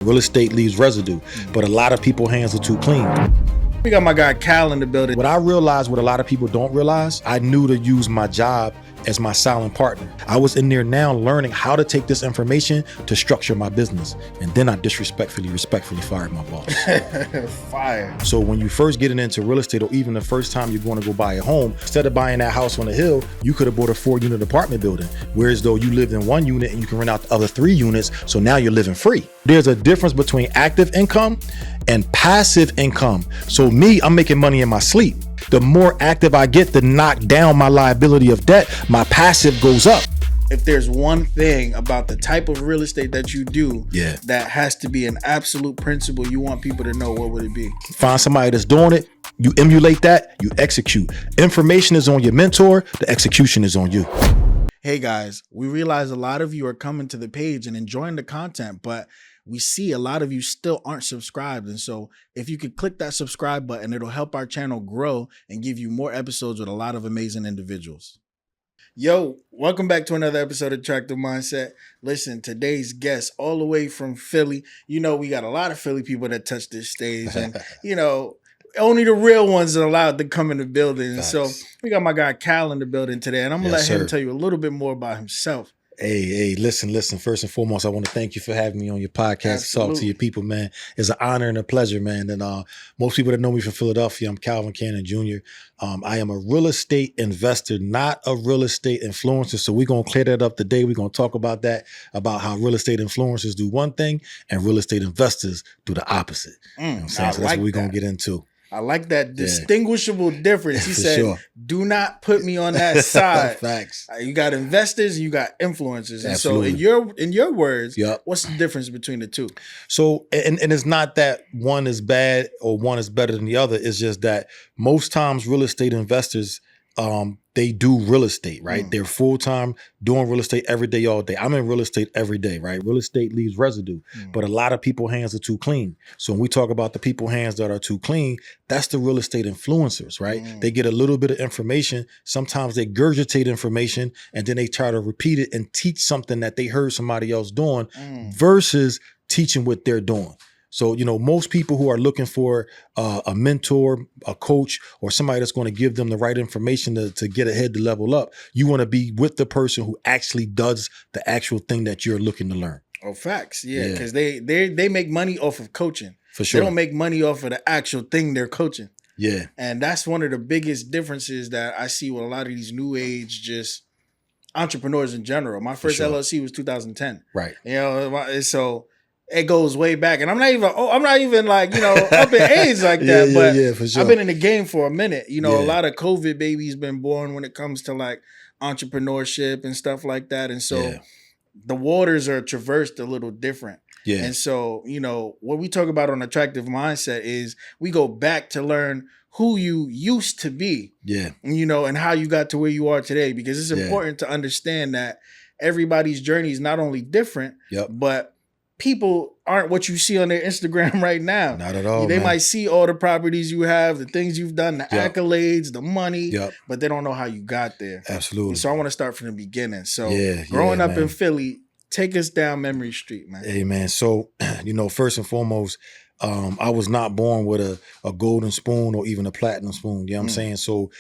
Real estate leaves residue, but a lot of people's hands are too clean. We got my guy Cal in the building. What I realized, what a lot of people don't realize, I knew to use my job as my silent partner. I was in there now learning how to take this information to structure my business. And then I respectfully fired my boss. Fire. So when you first getting into real estate, or even the first time you're going to go buy a home, instead of buying that house on the hill, you could have bought a 4-unit apartment building. Whereas though you lived in 1 unit and you can rent out the other 3 units, so now you're living free. There's a difference between active income and passive income. So me, I'm making money in my sleep. The more active I get to knock down my liability of debt, my passive goes up. If there's one thing about the type of real estate that you do that has to be an absolute principle you want people to know, what would it be? Find somebody that's doing it, you emulate that, you execute. Information is on your mentor, the execution is on you. Hey guys, we realize a lot of you are coming to the page and enjoying the content, but we see a lot of you still aren't subscribed. And so if you could click that subscribe button, it'll help our channel grow and give you more episodes with a lot of amazing individuals. Yo, welcome back to another episode of Attractive Mindset. Listen, today's guest all the way from Philly. You know, we got a lot of Philly people that touch this stage, and you know, only the real ones are allowed to come in the building. And so we got my guy Cal in the building today, and I'm gonna let him tell you a little bit more about himself. Hey, listen. First and foremost, I want to thank you for having me on your podcast to talk to your people, man. It's an honor and a pleasure, man. And most people that know me from Philadelphia, I'm Calvin Cannon Jr. I am a real estate investor, not a real estate influencer. So we're going to clear that up today. We're going to talk about that, about how real estate influencers do one thing and real estate investors do the opposite. You know what I'm saying? So that's what we're going to get into. I like that distinguishable difference. He said, do not put me on that side. Facts. You got investors and you got influencers. And Absolutely. so in your words, what's the difference between the two? So, and it's not that one is bad or one is better than the other. It's just that most times real estate investors, they do real estate, right? They're full-time doing real estate every day, all day. I'm in real estate every day, right? Real estate leaves residue, but a lot of people's hands are too clean. So when we talk about the people's hands that are too clean, that's the real estate influencers, right? They get a little bit of information. Sometimes they gurgitate information and then they try to repeat it and teach something that they heard somebody else doing versus teaching what they're doing. So, you know, most people who are looking for a mentor, a coach, or somebody that's going to give them the right information to get ahead, to level up, you want to be with the person who actually does the actual thing that you're looking to learn. Oh, facts. Yeah, because they make money off of coaching. For sure. They don't make money off of the actual thing they're coaching. Yeah. And that's one of the biggest differences that I see with a lot of these new age just entrepreneurs in general. My first LLC was 2010. Right. You know, so it goes way back, and I'm not even like, you know, up in age like that, but for sure. I've been in the game for a minute. You know, a lot of COVID babies been born when it comes to like entrepreneurship and stuff like that. And so the waters are traversed a little different. Yeah. And so, you know, what we talk about on Attractive Mindset is we go back to learn who you used to be. Yeah. You know, and how you got to where you are today, because it's important to understand that everybody's journey is not only different, but people aren't what you see on their Instagram right now. Not at all. They might see all the properties you have, the things you've done, the accolades, the money, but they don't know how you got there. Absolutely. And so I want to start from the beginning. So growing up in Philly, take us down memory street, man. Hey, man. So, you know, first and foremost, I was not born with a golden spoon or even a platinum spoon. You know what I'm saying? So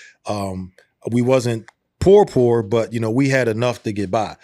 we wasn't poor, but, you know, we had enough to get by.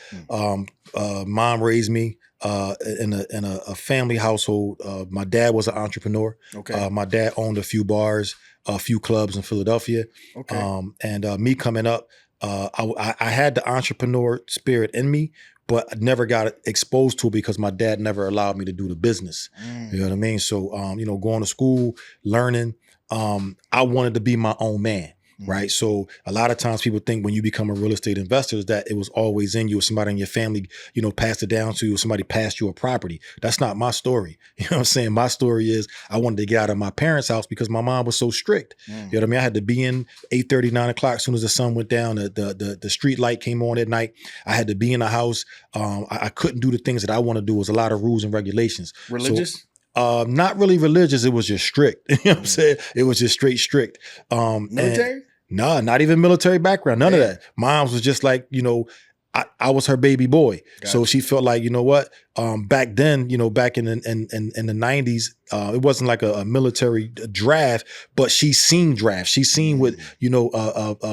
Mom raised me in a family household. My dad was an entrepreneur. Okay. My dad owned a few bars, a few clubs in Philadelphia. Okay. And me coming up, I had the entrepreneur spirit in me, but I never got exposed to it because my dad never allowed me to do the business. You know what I mean? So, you know, going to school, learning, I wanted to be my own man. Right. So a lot of times people think when you become a real estate investor that it was always in you, or somebody in your family, you know, passed it down to you, or somebody passed you a property. That's not my story. You know what I'm saying? My story is I wanted to get out of my parents' house because my mom was so strict. You know what I mean? I had to be in 8:30, 9 o'clock as soon as the sun went down, the street light came on at night. I had to be in the house. I couldn't do the things that I want to do. It was a lot of rules and regulations. Religious? So, not really religious. It was just strict. You know what I'm saying? It was just straight strict. Military? No, not even military background. None of that. Mom's was just like, you know, I was her baby boy. Gotcha. So she felt like, you know what, back then, back in the 90s, it wasn't like a military draft, but she's seen drafts. She's seen what,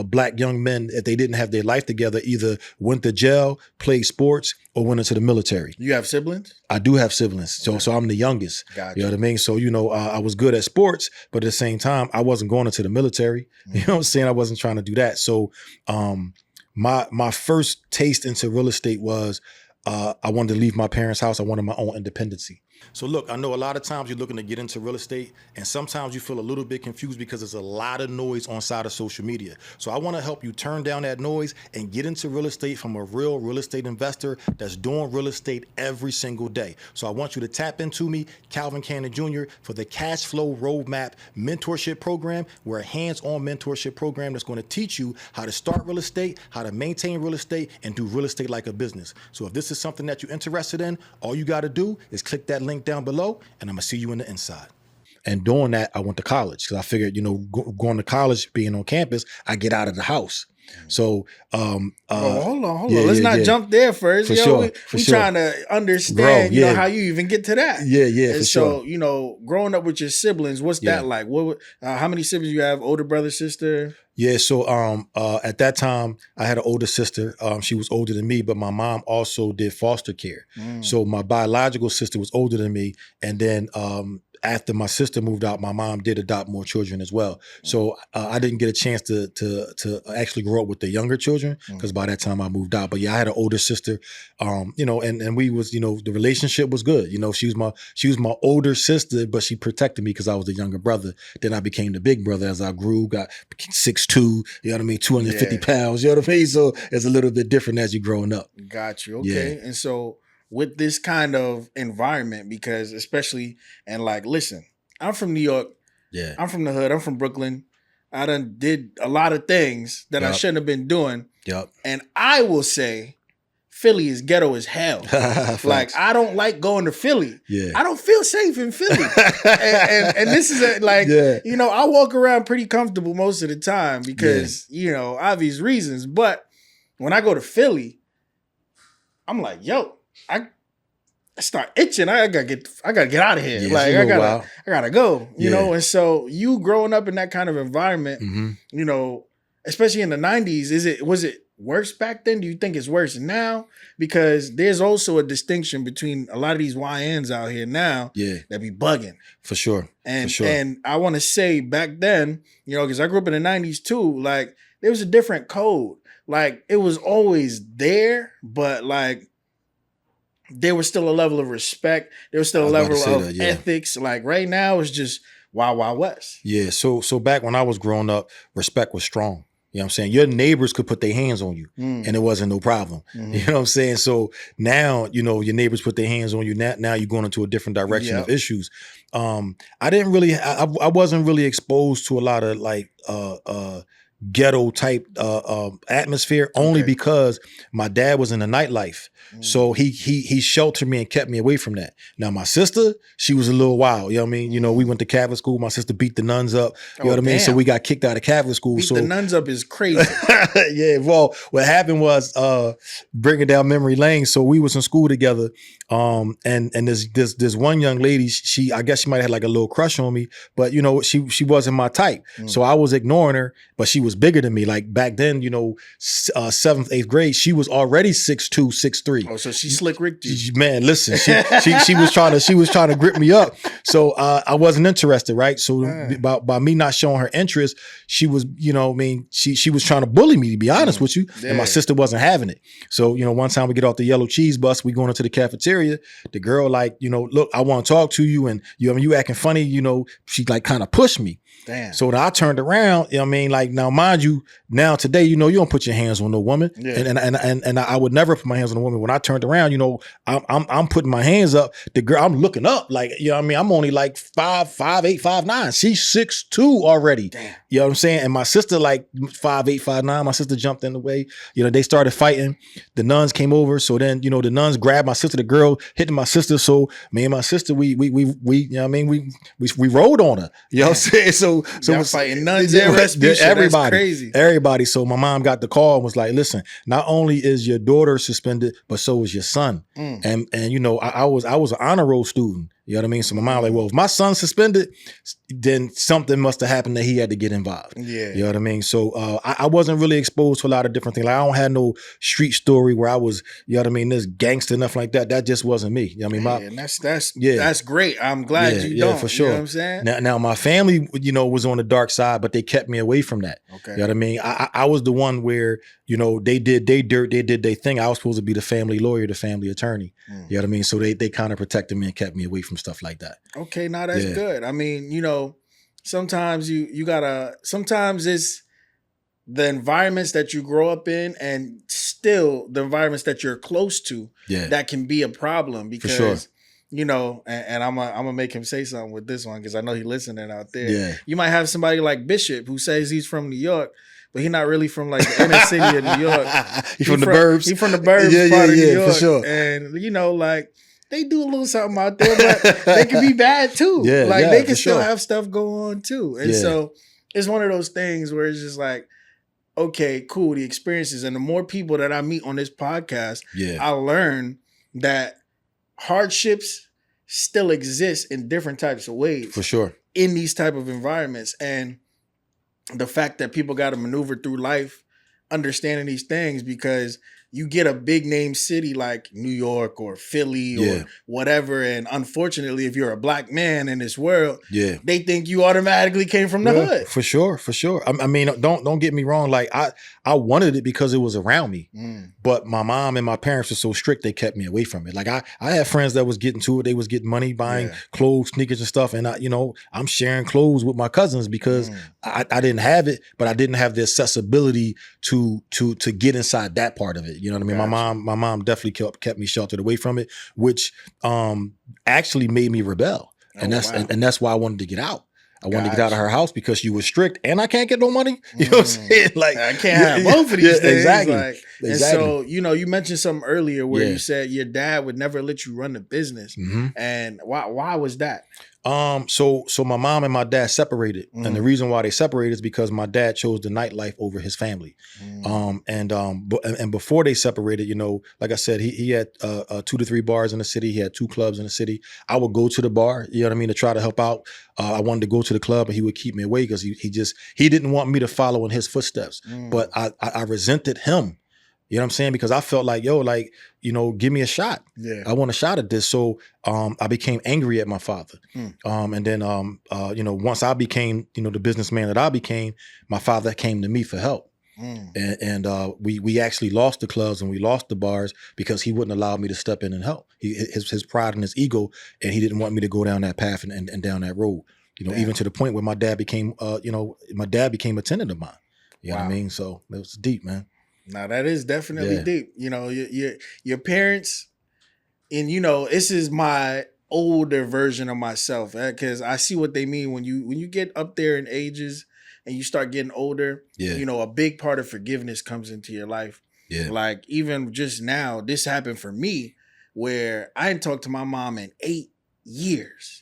black young men, if they didn't have their life together, either went to jail, played sports, or went into the military. You have siblings? I do have siblings. So I'm the youngest. Gotcha. You know what I mean? So, I was good at sports, but at the same time, I wasn't going into the military. You know what I'm saying? I wasn't trying to do that. So, my first taste into real estate was I wanted to leave my parents' house. I wanted my own independency. So look, I know a lot of times you're looking to get into real estate, and sometimes you feel a little bit confused because there's a lot of noise on side of social media. So I want to help you turn down that noise and get into real estate from a real real estate investor that's doing real estate every single day. So I want you to tap into me, Calvin Cannon Jr., for the Cash Flow Roadmap Mentorship Program. We're a hands-on mentorship program that's going to teach you how to start real estate, how to maintain real estate, and do real estate like a business. So if this is something that you're interested in, all you got to do is click that link down below, and I'm gonna see you in the inside. And doing that, I went to college because I figured, going to college, being on campus, I get out of the house. So, hold on. Let's not jump there first. We're trying to understand, how you even get to that. Yeah, and so, growing up with your siblings, what's that like? How many siblings you have? Older brother, sister? Yeah, so at that time, I had an older sister. She was older than me, but my mom also did foster care. So my biological sister was older than me, and then after my sister moved out, my mom did adopt more children as well. So I didn't get a chance to actually grow up with the younger children because by that time I moved out. But yeah, I had an older sister, and we was, the relationship was good. She was my older sister, but she protected me because I was the younger brother. Then I became the big brother as I grew, got 6'2", you know what I mean, 250 pounds, you know what I mean? So it's a little bit different as you're growing up. Got you. Okay. Yeah. And so with this kind of environment, because especially, and listen, I'm from New York. Yeah. I'm from the hood. I'm from Brooklyn. I done did a lot of things that I shouldn't have been doing. Yep. And I will say Philly is ghetto as hell. I don't like going to Philly. Yeah. I don't feel safe in Philly. and this is I walk around pretty comfortable most of the time because, obvious reasons. But when I go to Philly, I'm like, yo, I start itching. I gotta get out of here. Yeah, I gotta go. You know, and so you growing up in that kind of environment, especially in the 90s, was it worse back then? Do you think it's worse now? Because there's also a distinction between a lot of these YNs out here now that be bugging. For sure. And I want to say back then, because I grew up in the 90s too, there was a different code. It was always there, but there was still a level of respect. There was still a level of ethics. Right now, it's just Wild Wild West. Yeah. So back when I was growing up, respect was strong. You know what I'm saying? Your neighbors could put their hands on you and it wasn't no problem. Mm-hmm. You know what I'm saying? So now, your neighbors put their hands on you. Now you're going into a different direction of issues. I wasn't really exposed to a lot of ghetto type atmosphere only because my dad was in the nightlife. So he sheltered me and kept me away from that. Now my sister, she was a little wild. You know what I mean? We went to Catholic school. My sister beat the nuns up. You know what I mean? So we got kicked out of Catholic school. Beat the nuns up is crazy. Yeah. Well, what happened was bringing down memory lane. So we was in school together. And this one young lady, I guess she might have had a little crush on me, but she wasn't my type. So I was ignoring her, but she was bigger than me. Back then, 7th, 8th grade, she was already 6'2", 6'3". Oh, so she slick ricked you. Man, listen, she was trying to grip me up. So I wasn't interested, right? So by me not showing her interest, she was, she was trying to bully me, to be honest with you. And my sister wasn't having it. So, one time we get off the yellow cheese bus, we going into the cafeteria. The girl look, I want to talk to you, and you acting funny, she kind of pushed me. Damn. So then I turned around, now mind you, now today, you don't put your hands on no woman. Yeah. And I would never put my hands on a woman. When I turned around, I'm putting my hands up. The girl, I'm looking up, I'm only 5'8", 5'9". She's 6'2" already. Damn. You know what I'm saying? And my sister 5'8", 5'9". My sister jumped in the way. They started fighting. The nuns came over. So then, the nuns grabbed my sister, the girl hitting my sister. So me and my sister, we rolled on her. You know what I'm saying? So fighting nuns and Respucia. Everybody. Everybody. So my mom got the call and was like, listen, not only is your daughter suspended, but so is your son. And you know, I was an honor roll student. You know what I mean? So my mom like, well, if my son's suspended, then something must have happened that he had to get involved. Yeah. You know what I mean? So I wasn't really exposed to a lot of different things. Like, I don't have no street story where I was, you know what I mean, this gangster, nothing like that. That just wasn't me. You know what I mean? That's great. I'm glad you don't. For sure. You know what I'm saying? Now my family, you know, was on the dark side, but they kept me away from that. Okay. You know what I mean? I was the one where, you know, they did their dirt, they did their thing. I was supposed to be the family lawyer, the family attorney. You know what I mean? So they kind of protected me and kept me away from stuff like that. Okay, now that's good. I mean, you know, sometimes you gotta, sometimes it's the environments that you grow up in and still the environments that you're close to that can be a problem because, you know, and I'm gonna make him say something with this one because I know he's listening out there. Yeah. You might have somebody like Bishop who says he's from New York, but he's not really from like the inner city of New York. He's from the burbs. He's from the burbs part of New York. For sure. And, you know, like, they do a little something out there, but they can be bad too. They can still have stuff go on too. And so it's one of those things where it's just like, okay, cool, the experiences. And the more people that I meet on this podcast, I learn that hardships still exist in different types of ways. For sure. In these type of environments. And the fact that people got to maneuver through life understanding these things, because you get a big name city like New York or Philly or whatever, and unfortunately, if you're a black man in this world, they think you automatically came from the hood. For sure. I mean, don't get me wrong. Like I wanted it because it was around me, but my mom and my parents were so strict they kept me away from it. Like I had friends that was getting to it. They was getting money buying clothes, sneakers, and stuff, and I'm sharing clothes with my cousins because I didn't have it, but I didn't have the accessibility to get inside that part of it. You know what I mean? Gotcha. My mom definitely kept me sheltered away from it, which actually made me rebel. And that's why I wanted to get out. I wanted to get out of her house because she was strict and I can't get no money. You know what I'm saying? Like I can't have both of these things. Exactly. And so, you mentioned something earlier where you said your dad would never let you run the business. And why was that? So my mom and my dad separated. And the reason why they separated is because my dad chose the nightlife over his family. And before they separated, like I said, he had 2 to 3 bars in the city. He had 2 clubs in the city. I would go to the bar, you know what I mean, to try to help out. I wanted to go to the club and he would keep me away because he didn't want me to follow in his footsteps. But I resented him. You know what I'm saying? Because I felt like, give me a shot. Yeah. I want a shot at this. So I became angry at my father. And then, once I became, the businessman that I became, my father came to me for help. And we actually lost the clubs and we lost the bars because he wouldn't allow me to step in and help. His pride and his ego, and he didn't want me to go down that path and down that road. Even to the point where my dad became, a tenant of mine. You know what I mean? So it was deep, man. Now that is definitely deep. Your parents, and this is my older version of myself, because I see what they mean when you get up there in ages and you start getting older. A big part of forgiveness comes into your life. Like even just now, this happened for me where I didn't talk to my mom in 8 years.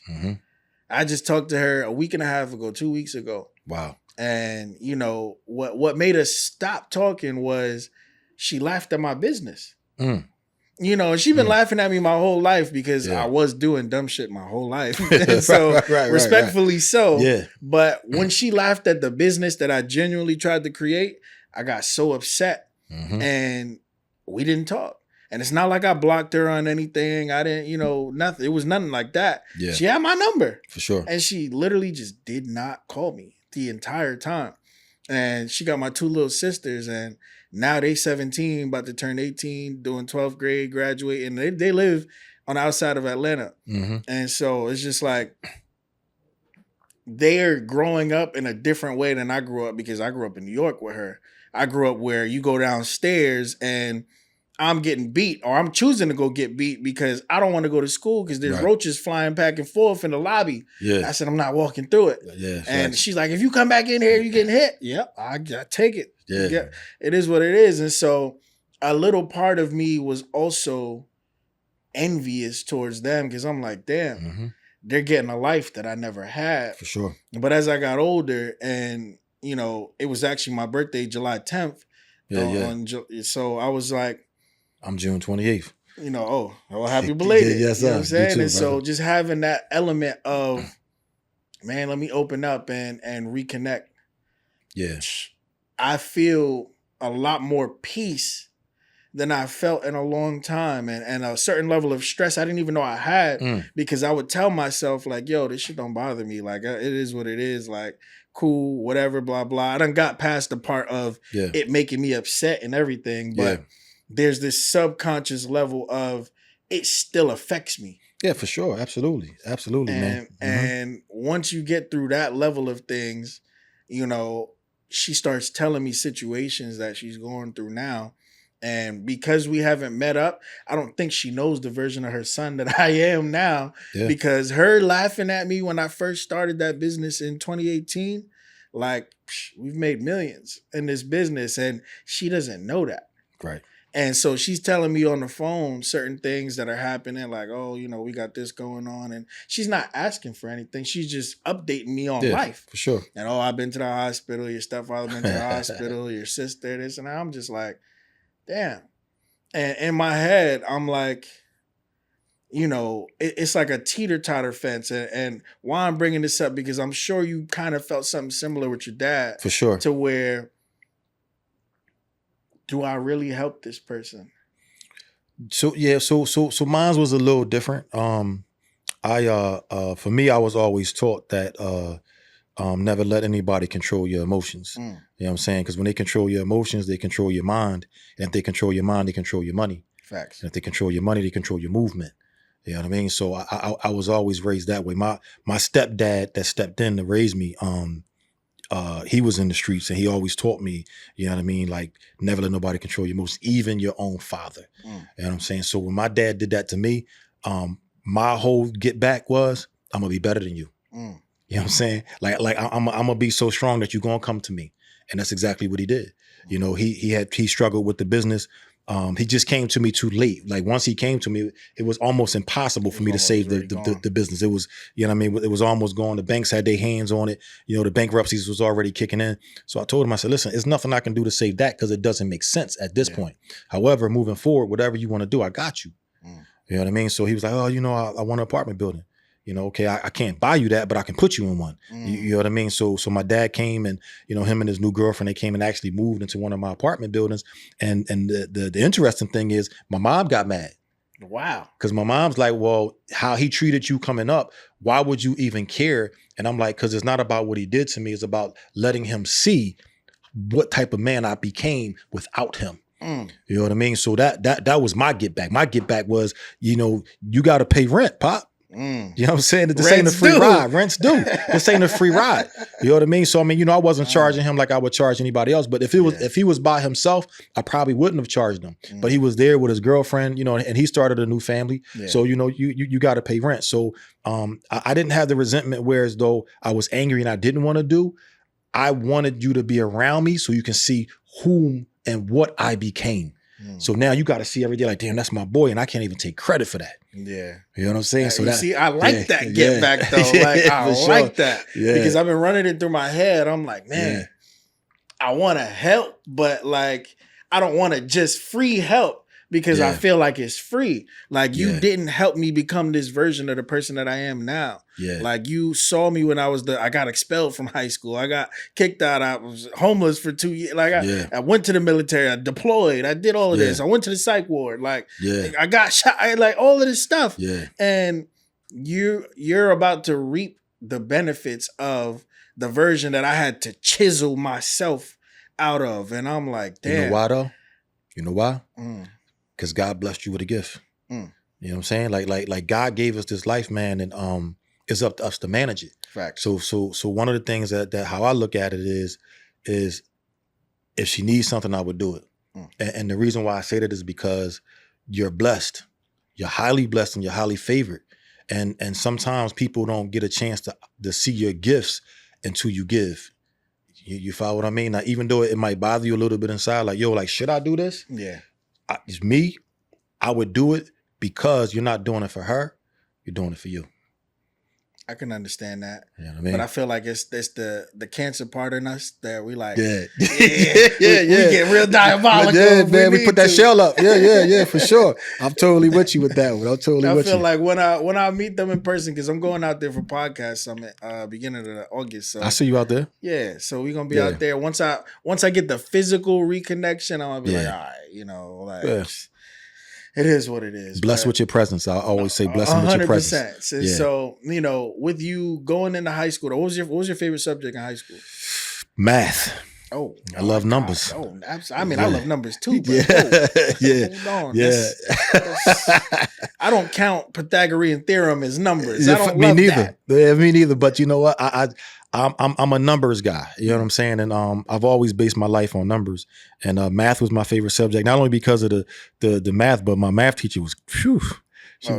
I just talked to her a week and a half ago, 2 weeks ago. Wow. And what made us stop talking was she laughed at my business. And she's been laughing at me my whole life because I was doing dumb shit my whole life. And so respectfully so. Yeah. But when she laughed at the business that I genuinely tried to create, I got so upset and we didn't talk. And it's not like I blocked her on anything. I didn't, nothing. It was nothing like that. Yeah. She had my number. For sure. And she literally just did not call me the entire time. And she got my 2 little sisters, and now they 17, about to turn 18, doing 12th grade, graduate, and they live on the outside of Atlanta. And so it's just like they're growing up in a different way than I grew up, because I grew up in New York with her. I grew up where you go downstairs and I'm getting beat, or I'm choosing to go get beat because I don't want to go to school because there's roaches flying back and forth in the lobby. Yeah. I said, I'm not walking through it. Yeah. And she's like, if you come back in here, you're getting hit. Yep, I take it. Yeah. It is what it is. And so a little part of me was also envious towards them because I'm like, damn, they're getting a life that I never had. For sure. But as I got older and you know, it was actually my birthday, July 10th. So I was like, I'm June 28th. You know, well, happy belated. Yes, you know what I'm saying? You too, and brother. so just having that element of, man, let me open up and reconnect. Yeah. I feel a lot more peace than I felt in a long time, and a certain level of stress I didn't even know I had, because I would tell myself like, yo, this shit don't bother me. Like, it is what it is. Like, cool, whatever, blah, blah. I done got past the part of it making me upset and everything, but there's this subconscious level of it still affects me. Yeah, for sure. Absolutely. Absolutely, man. And once you get through that level of things, you know, she starts telling me situations that she's going through now. And because we haven't met up, I don't think she knows the version of her son that I am now. Because her laughing at me when I first started that business in 2018, like, we've made millions in this business, and she doesn't know that. Right. And so she's telling me on the phone certain things that are happening, like, oh, you know, we got this going on. And she's not asking for anything. She's just updating me on life. For sure. And, oh, I've been to the hospital. Your stepfather been to the hospital. Your sister, this. And I'm just like, damn. And in my head, I'm like, you know, it's like a teeter-totter fence. And why I'm bringing this up, because I'm sure you kind of felt something similar with your dad. For sure. To where, do I really help this person? So mine was a little different. For me, I was always taught that never let anybody control your emotions. You know what I'm saying? Because when they control your emotions, they control your mind. And if they control your mind, they control your money. Facts. And if they control your money, they control your movement. You know what I mean? So I was always raised that way. My stepdad that stepped in to raise me, he was in the streets, and he always taught me, you know what I mean? Like, never let nobody control your emotions, even your own father. You know what I'm saying? So when my dad did that to me, my whole get back was, I'm gonna be better than you. You know what I'm saying? Like I'm gonna be so strong that you're gonna come to me. And that's exactly what he did. You know, he struggled with the business. He just came to me too late. Like, once he came to me, it was almost impossible for me to save the business. It was, you know what I mean? It was almost gone. The banks had their hands on it. You know, the bankruptcies was already kicking in. So I told him, I said, listen, there's nothing I can do to save that, because it doesn't make sense at this point. However, moving forward, whatever you want to do, I got you. You know what I mean? So he was like, oh, you know, I want an apartment building. You know, okay, I can't buy you that, but I can put you in one. You know what I mean? So my dad came, and, you know, him and his new girlfriend, they came and actually moved into one of my apartment buildings. And the interesting thing is, my mom got mad. Wow. Because my mom's like, well, how he treated you coming up, why would you even care? And I'm like, because it's not about what he did to me. It's about letting him see what type of man I became without him. You know what I mean? So that was my get back. My get back was, you know, you got to pay rent, Pop. You know what I'm saying? This ain't a free ride. Rent's due. This ain't a free ride. You know what I mean? So, I mean, you know, I wasn't charging him like I would charge anybody else. But if he was by himself, I probably wouldn't have charged him. But he was there with his girlfriend, you know, and he started a new family. So, you know, you got to pay rent. So I didn't have the resentment where, as though I was angry and I didn't want to do. I wanted you to be around me so you can see whom and what I became. So now you got to see every day, like, damn, that's my boy, and I can't even take credit for that. Yeah. You know what I'm saying? So you see, I like that get back, though. Like, I like that. Because I've been running it through my head. I'm like, man, I want to help, but, like, I don't want to just free help, because I feel like it's free. Like, you didn't help me become this version of the person that I am now. Like, you saw me when I got expelled from high school. I got kicked out. I was homeless for 2 years. Like, I went to the military. I deployed. I did all of this. I went to the psych ward. Like, I got shot. Like, all of this stuff. And you're about to reap the benefits of the version that I had to chisel myself out of. And I'm like, damn. You know why, though? You know why? Because God blessed you with a gift. You know what I'm saying? Like God gave us this life, man, and it's up to us to manage it. Facts. So one of the things that how I look at it is if she needs something, I would do it. And the reason why I say that is because you're blessed. You're highly blessed and you're highly favored. And sometimes people don't get a chance to see your gifts until you give. You follow what I mean? Now, even though it might bother you a little bit inside, like, yo, like, should I do this? It's me. I would do it because you're not doing it for her. You're doing it for you. I can understand that. You know what I mean? But I feel like it's the cancer part in us that we like. Yeah. We get real diabolical. Yeah, man, we put that shell up. Yeah, for sure. I'm totally with you with that one. I'm totally with you. I feel like when I meet them in person, because I'm going out there for podcast summit beginning of August. So I see you out there. Yeah, so we're gonna be out there. Once I get the physical reconnection, I'm gonna be like, all right, it is what it is. Blessed with your presence. I always say blessing with your presence. 100%. And so, with you going into high school, what was your favorite subject in high school? Math. Oh, I love numbers. Oh, absolutely. I love numbers too. But hold on. I don't count Pythagorean theorem as numbers. I don't love neither. that. Yeah, me neither. But you know what? I'm a numbers guy. You know what I'm saying? And I've always based my life on numbers. And math was my favorite subject, not only because of the math, but my math teacher was phew.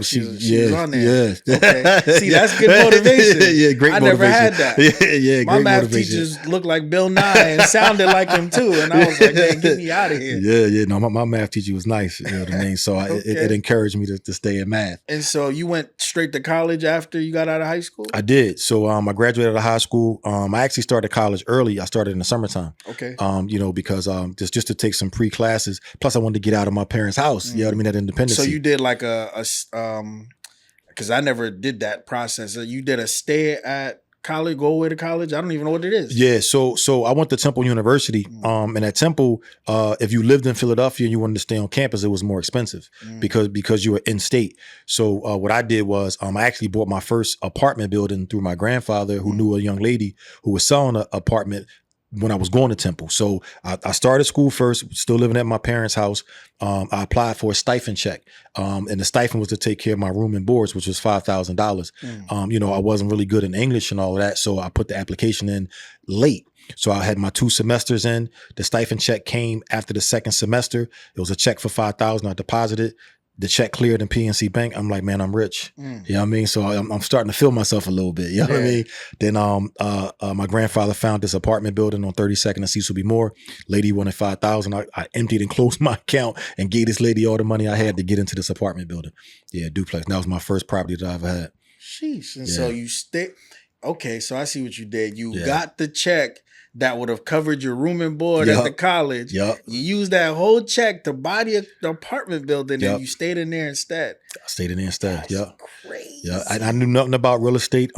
She was on there. Yeah. Okay. See, that's good motivation. Yeah, great motivation. I never had that. Yeah, my math teachers looked like Bill Nye and sounded like him too. And I was like, man, get me out of here. Yeah. No, my math teacher was nice. You know what I mean? So it encouraged me to stay in math. And so you went straight to college after you got out of high school? I did. So I graduated out of high school. I actually started college early. I started in the summertime. Okay. Because just to take some pre-classes. Plus I wanted to get out of my parents' house. You know what I mean? That independence. So you did like because I never did that process. You did a stay at college, go away to college. I don't even know what it is. Yeah. So I went to Temple University. And at Temple, if you lived in Philadelphia and you wanted to stay on campus, it was more expensive because you were in state. So what I did was I actually bought my first apartment building through my grandfather, who knew a young lady who was selling an apartment when I was going to Temple. So I started school first, still living at my parents' house. I applied for a stipend check. And the stipend was to take care of my room and boards, which was $5,000. I wasn't really good in English and all of that. So I put the application in late. So I had my 2 semesters in. The stipend check came after the second semester. It was a check for $5,000. I deposited. The check cleared in PNC Bank. I'm like, man, I'm rich. You know what I mean? So I'm starting to feel myself a little bit. You know what I mean? Then my grandfather found this apartment building on 32nd and Cecil B. Moore. Lady wanted $5,000. I emptied and closed my account and gave this lady all the money I had to get into this apartment building. Yeah, duplex. That was my first property that I ever had. Sheesh. And so you okay, so I see what you did. You got the check that would have covered your room and board at the college. You used that whole check to buy the apartment building and you stayed in there instead. I stayed in there instead. That's crazy. Yeah. I knew nothing about real estate.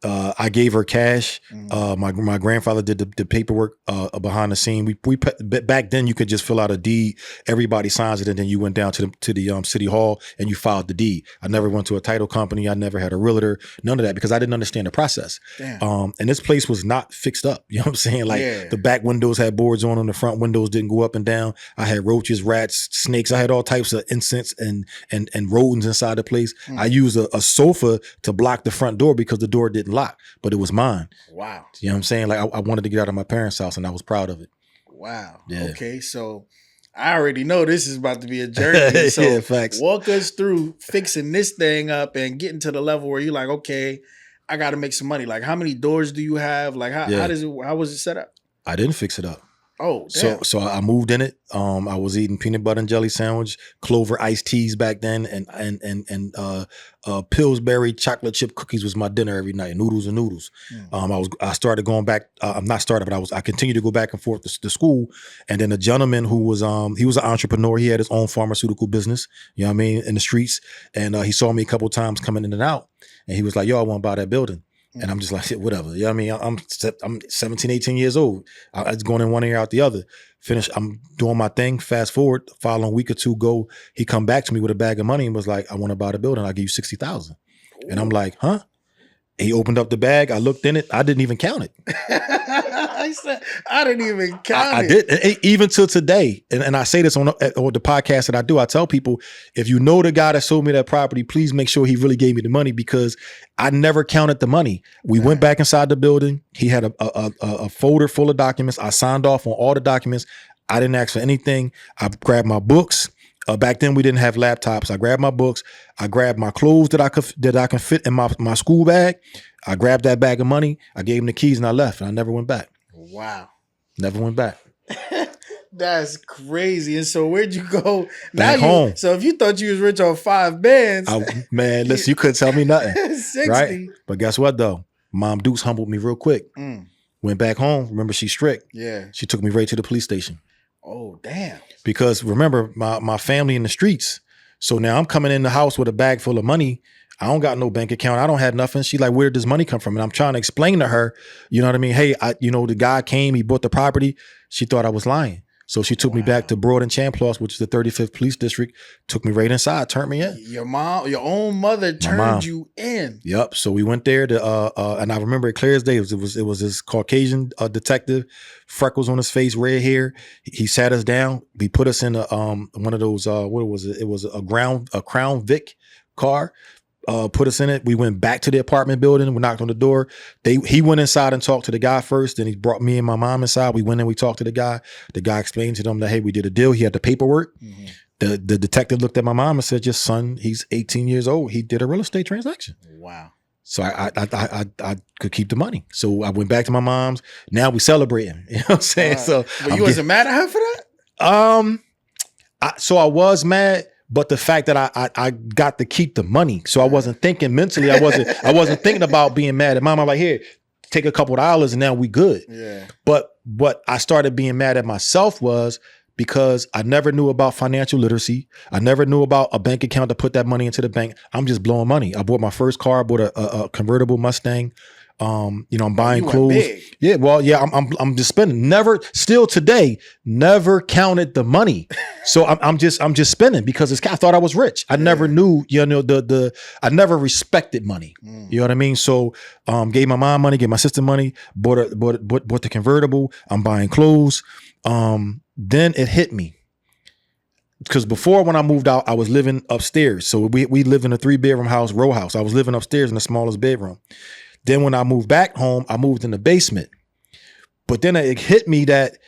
I gave her cash. My grandfather did the paperwork behind the scene. We back then you could just fill out a deed. Everybody signs it, and then you went down to the city hall and you filed the deed. I never went to a title company. I never had a realtor. None of that because I didn't understand the process. And this place was not fixed up. You know what I'm saying? Like the back windows had boards on them. The front windows didn't go up and down. I had roaches, rats, snakes. I had all types of insects and rodents inside the place. I used a sofa to block the front door because the door didn't lock, but it was mine. Wow. You know what I'm saying? Like I wanted to get out of my parents' house and I was proud of it. Wow. Yeah. Okay. So I already know this is about to be a journey. So facts. Walk us through fixing this thing up and getting to the level where you're like, okay, I got to make some money. Like how many doors do you have? Like how was it set up? I didn't fix it up. Oh, damn. So I moved in it. I was eating peanut butter and jelly sandwich, Clover iced teas back then, and Pillsbury chocolate chip cookies was my dinner every night. Noodles and noodles. I started going back. I'm not started, but I continued to go back and forth to school. And then a gentleman who was he was an entrepreneur. He had his own pharmaceutical business. You know what I mean, in the streets. And he saw me a couple of times coming in and out, and he was like, "Yo, I want to buy that building." And I'm just like, whatever. You know what I mean? I'm 17, 18 years old. I was going in one ear out the other. Finish. I'm doing my thing. Fast forward, following week or two go, he come back to me with a bag of money and was like, I want to buy the building. I'll give you $60,000. And I'm like, huh? He opened up the bag. I looked in it. I didn't even count it. I said, I didn't even count it. I did. Even till today. And I say this on the podcast that I do. I tell people, if you know the guy that sold me that property, please make sure he really gave me the money because I never counted the money. We went back inside the building. He had a folder full of documents. I signed off on all the documents. I didn't ask for anything. I grabbed my books. Back then we didn't have laptops. I grabbed my books. I grabbed my clothes that I can fit in my school bag. I grabbed that bag of money. I gave him the keys and I left. And I never went back. Wow. Never went back. That's crazy. And so where'd you go? Back home. So if you thought you was rich on 5 bands, man, listen, you couldn't tell me nothing. 60. Right? But guess what though? Mom Dukes humbled me real quick. Went back home. Remember, she's strict. Yeah. She took me right to the police station. Oh, damn. Because remember, my family in the streets. So now I'm coming in the house with a bag full of money. I don't got no bank account. I don't have nothing. She's like, where did this money come from? And I'm trying to explain to her, you know what I mean? Hey, the guy came, he bought the property. She thought I was lying. So she took me back to Broad and Champlos, which is the 35th Police District, took me right inside, turned me in. Your own mother turned you in. Yep. So we went there to, and I remember it clear as day. It was this Caucasian detective, freckles on his face, red hair. He sat us down. He put us in one of those, what was it? It was a Crown Vic car. Put us in it. We went back to the apartment building. We knocked on the door. He went inside and talked to the guy first. Then he brought me and my mom inside. We went in. We talked to the guy. The guy explained to them that, hey, we did a deal. He had the paperwork. The detective looked at my mom and said, your son, he's 18 years old. He did a real estate transaction. Wow. So I could keep the money. So I went back to my mom's. Now we celebrating. You know what I'm saying? But you wasn't mad at her for that? So I was mad. But the fact that I got to keep the money, so I wasn't thinking mentally. I wasn't thinking about being mad at mom. I'm like, here, take a couple of dollars and now we good. Yeah. But what I started being mad at myself was because I never knew about financial literacy. I never knew about a bank account to put that money into the bank. I'm just blowing money. I bought my first car. I bought a convertible Mustang. I'm buying clothes. Big. Yeah, well, yeah, I'm just spending. Still today, never counted the money. So I'm just spending because I thought I was rich. I never knew, I never respected money. You know what I mean? So gave my mom money, gave my sister money, bought the convertible. I'm buying clothes. Then it hit me. Because before when I moved out, I was living upstairs. So we lived in a 3-bedroom house, row house. I was living upstairs in the smallest bedroom. Then when I moved back home, I moved in the basement. But then it hit me that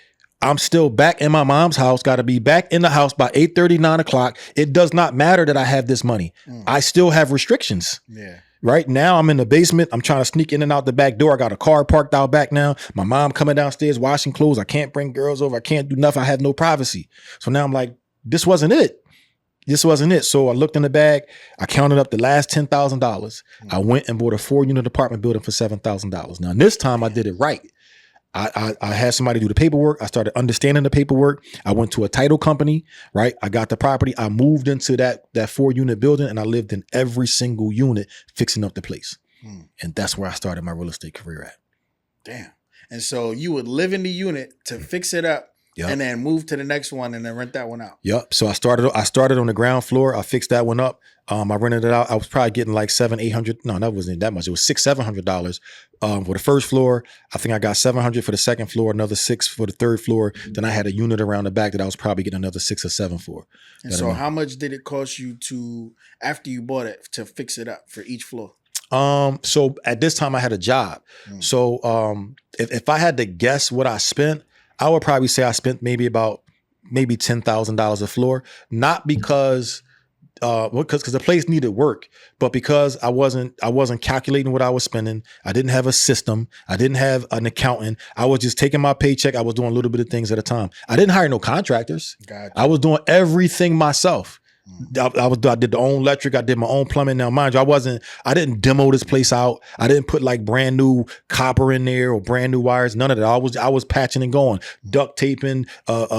I'm still back in my mom's house, got to be back in the house by 8:30, 9 o'clock. It does not matter that I have this money. I still have restrictions. Yeah. Right now I'm in the basement. I'm trying to sneak in and out the back door. I got a car parked out back now. My mom coming downstairs washing clothes. I can't bring girls over. I can't do nothing. I have no privacy. So now I'm like, this wasn't it. So I looked in the bag. I counted up the last $10,000. I went and bought a 4-unit apartment building for $7,000. Now this time I did it right. I had somebody do the paperwork. I started understanding the paperwork. I went to a title company, right? I got the property. I moved into that 4-unit building and I lived in every single unit fixing up the place. And that's where I started my real estate career at. Damn. And so you would live in the unit to fix it up. Yep. And then move to the next one and then rent that one out. Yep. So I started on the ground floor. I fixed that one up. I rented it out. I was probably getting like $700-800. No, that wasn't that much. It was $600-700 for the first floor. I think I got $700 for the second floor, another $600 for the third floor. Then I had a unit around the back that I was probably getting another $600 or $700 for. And so how much did it cost you after you bought it to fix it up for each floor? So at this time I had a job. So if I had to guess what I spent, I would probably say I spent maybe $10,000 a floor, not because the place needed work, but because I wasn't calculating what I was spending. I didn't have a system. I didn't have an accountant. I was just taking my paycheck. I was doing a little bit of things at a time. I didn't hire no contractors. Gotcha. I was doing everything myself. I did the own electric. I did my own plumbing. Now, mind you, I didn't demo this place out. I didn't put like brand new copper in there or brand new wires. None of that. I was patching and going, duct taping,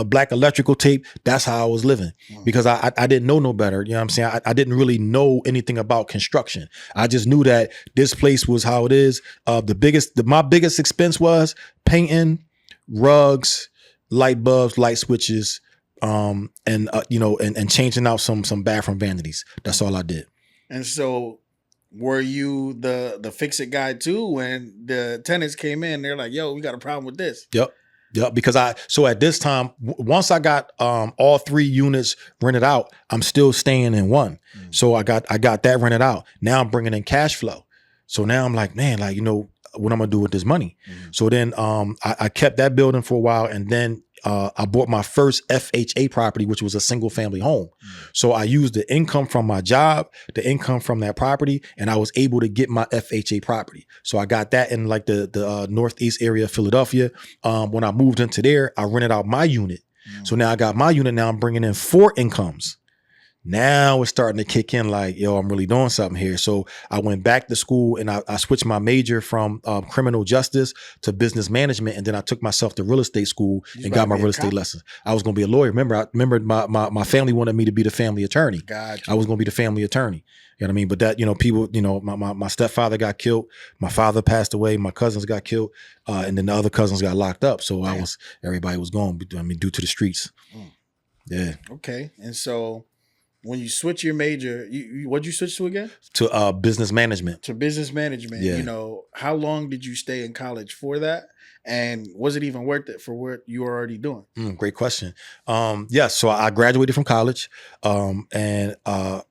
black electrical tape. That's how I was living because I didn't know no better. You know what I'm saying? I didn't really know anything about construction. I just knew that this place was how it is. My biggest expense was painting, rugs, light bulbs, light switches, and changing out some bathroom vanities. That's all I did. And so were you the fix it guy too when the tenants came in? They're like, yo, we got a problem with this. Yep. Because so at this time, once I got all 3 units rented out, I'm still staying in one. So I got that rented out. Now I'm bringing in cash flow. So now I'm like, man, like, what I'm gonna do with this money? So then I kept that building for a while, and then I bought my first FHA property, which was a single family home. So I used the income from my job, the income from that property, and I was able to get my FHA property. So I got that in like the northeast area of Philadelphia. When I moved into there, I rented out my unit. So now I got my unit. Now I'm bringing in 4 incomes. Now it's starting to kick in like, yo, I'm really doing something here. So I went back to school and I switched my major from criminal justice to business management. And then I took myself to real estate school and got my real estate lessons. I was going to be a lawyer. Remember, my family wanted me to be the family attorney. Gotcha. I was going to be the family attorney. You know what I mean? But that, people, my stepfather got killed. My father passed away. My cousins got killed. And then the other cousins got locked up. So everybody was gone, due to the streets. Yeah. Okay. And so when you switch your major, what'd you switch to again? To business management. To business management. Yeah. How long did you stay in college for that? And was it even worth it for what you were already doing? Great question. Yes. So I graduated from college, and I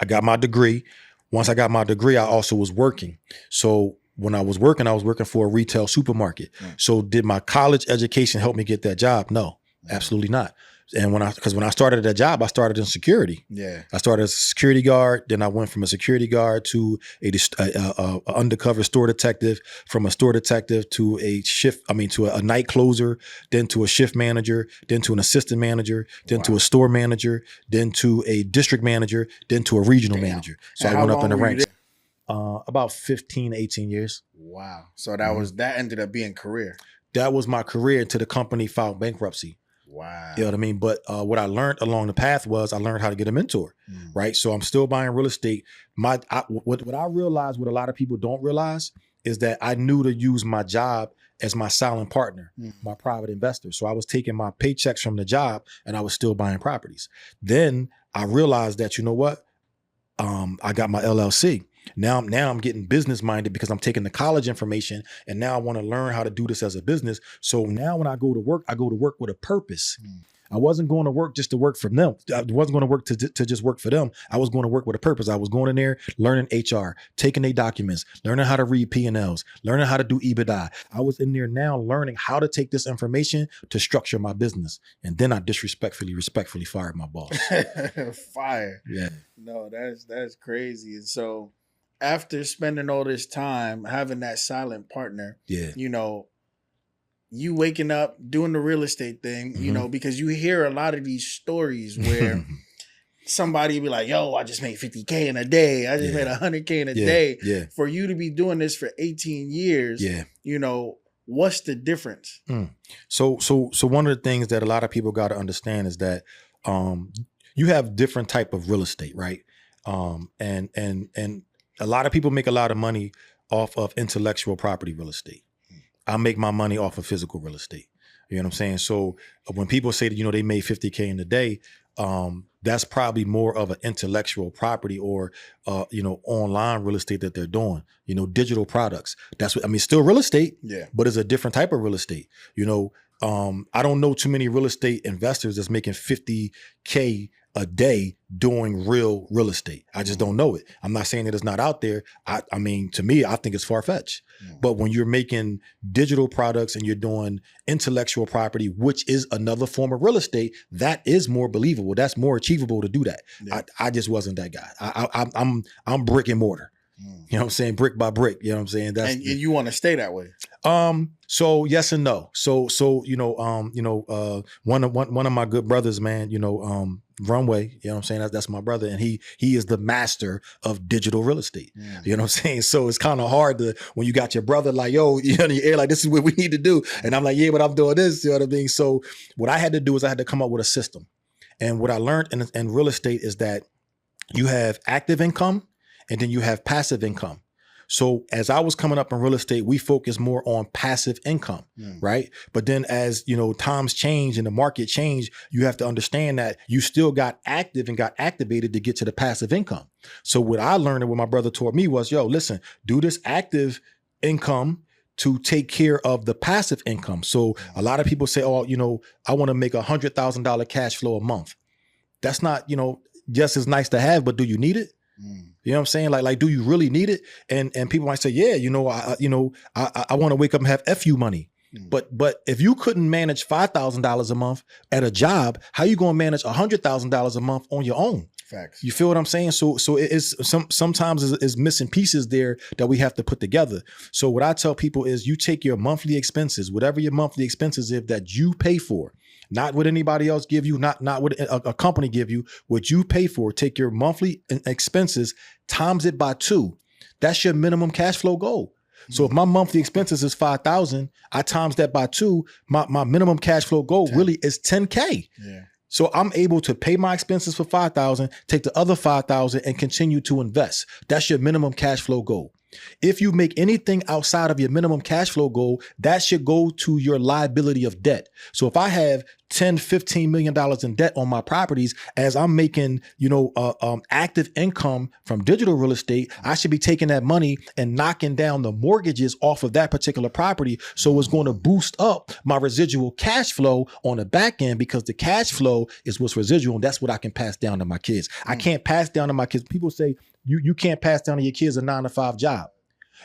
got my degree. Once I got my degree, I also was working. So when I was working for a retail supermarket. So did my college education help me get that job? No, absolutely not. And when I started at that job, I started in security. Yeah. I started as a security guard. Then I went from a security guard to a undercover store detective, from a store detective to to a night closer, then to a shift manager, then to an assistant manager, then to a store manager, then to a district manager, then to a regional manager. So I went up in the ranks. About 15, 18 years. Wow. So that ended up being career. That was my career until the company filed bankruptcy. Wow. You know what I mean? But what I learned along the path was I learned how to get a mentor, right? So I'm still buying real estate. What I realized, what a lot of people don't realize, is that I knew to use my job as my silent partner, my private investor. So I was taking my paychecks from the job and I was still buying properties. Then I realized that, you know what? I got my LLC. Now I'm getting business minded because I'm taking the college information and now I want to learn how to do this as a business. So now when I go to work with a purpose. I wasn't going to work just to work for them. I wasn't going to work to just work for them. I was going to work with a purpose. I was going in there, learning HR, taking their documents, learning how to read P&Ls, learning how to do EBITDA. I was in there now learning how to take this information to structure my business. And then I respectfully fired my boss. Fire. Yeah. No, that's crazy. And so after spending all this time having that silent partner, you waking up doing the real estate thing, because you hear a lot of these stories where somebody be like, yo, I just made 50K in a day. I just made 100K in a day. Yeah. For you to be doing this for 18 years, what's the difference? So one of the things that a lot of people got to understand is that you have different type of real estate, right? And a lot of people make a lot of money off of intellectual property real estate. I make my money off of physical real estate. You know what I'm saying? So when people say that, they made 50K in a day, that's probably more of an intellectual property or, online real estate that they're doing, digital products. That's what, still real estate, but it's a different type of real estate. I don't know too many real estate investors that's making 50K a day doing real estate. I just don't know it. I'm not saying that it's not out there. To me, I think it's far-fetched. But when you're making digital products and you're doing intellectual property, which is another form of real estate, that is more believable. That's more achievable to do that. I just wasn't that guy. I'm brick and mortar. You know what I'm saying? Brick by brick. You know what I'm saying? And you want to stay that way. So yes and no. So one of my good brothers, man, Runway, you know what I'm saying? That's my brother. And he is the master of digital real estate. You know what I'm saying? So it's kind of hard when you got your brother like, yo, in your ear, like, this is what we need to do. And I'm like, yeah, but I'm doing this. You know what I mean? So what I had to do is I had to come up with a system. And what I learned in real estate is that you have active income and then you have passive income. So as I was coming up in real estate, we focused more on passive income, right? But then as, times change and the market changed, you have to understand that you still got active and got activated to get to the passive income. So what I learned and what my brother taught me was, yo, listen, do this active income to take care of the passive income. So a lot of people say, oh, I want to make $100,000 cash flow a month. That's not, just as nice to have, but do you need it? You know what I'm saying? Like, do you really need it? And people might say, yeah, I want to wake up and have FU money. But if you couldn't manage $5,000 a month at a job, how you going to manage $100,000 a month on your own? Facts. You feel what I'm saying? So it is sometimes is missing pieces there that we have to put together. So what I tell people is you take your monthly expenses, whatever your monthly expenses is that you pay for, not what anybody else give you, not what a company give you, what you pay for. Take your monthly expenses, times it by 2. That's your minimum cash flow goal. So if my monthly expenses is 5,000, I times that by 2, my minimum cash flow goal 10. really is 10K. Yeah. So I'm able to pay my expenses for 5,000, take the other 5,000 and continue to invest. That's your minimum cash flow goal. If you make anything outside of your minimum cash flow goal, that should go to your liability of debt. So if I have $10-15 million in debt on my properties, as I'm making, active income from digital real estate, I should be taking that money and knocking down the mortgages off of that particular property. So it's going to boost up my residual cash flow on the back end, because the cash flow is what's residual. And that's what I can pass down to my kids. I can't pass down to my kids. People say you can't pass down to your kids a 9-to-5 job.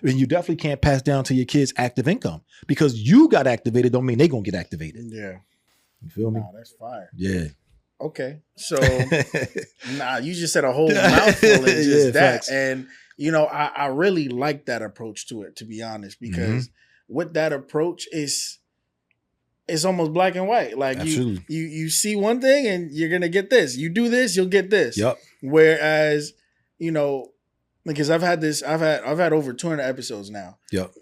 And you definitely can't pass down to your kids active income, because you got activated don't mean they're going to get activated. Yeah. You feel me? Nah, that's fire. Yeah. Okay. So, you just said a whole mouthful in just that. Facts. And, I really like that approach to it, to be honest, because with that approach it's almost black and white. Like you see one thing and you're going to get this. You do this, you'll get this. Yep. Whereas, because I've had over 200 episodes now. Yep.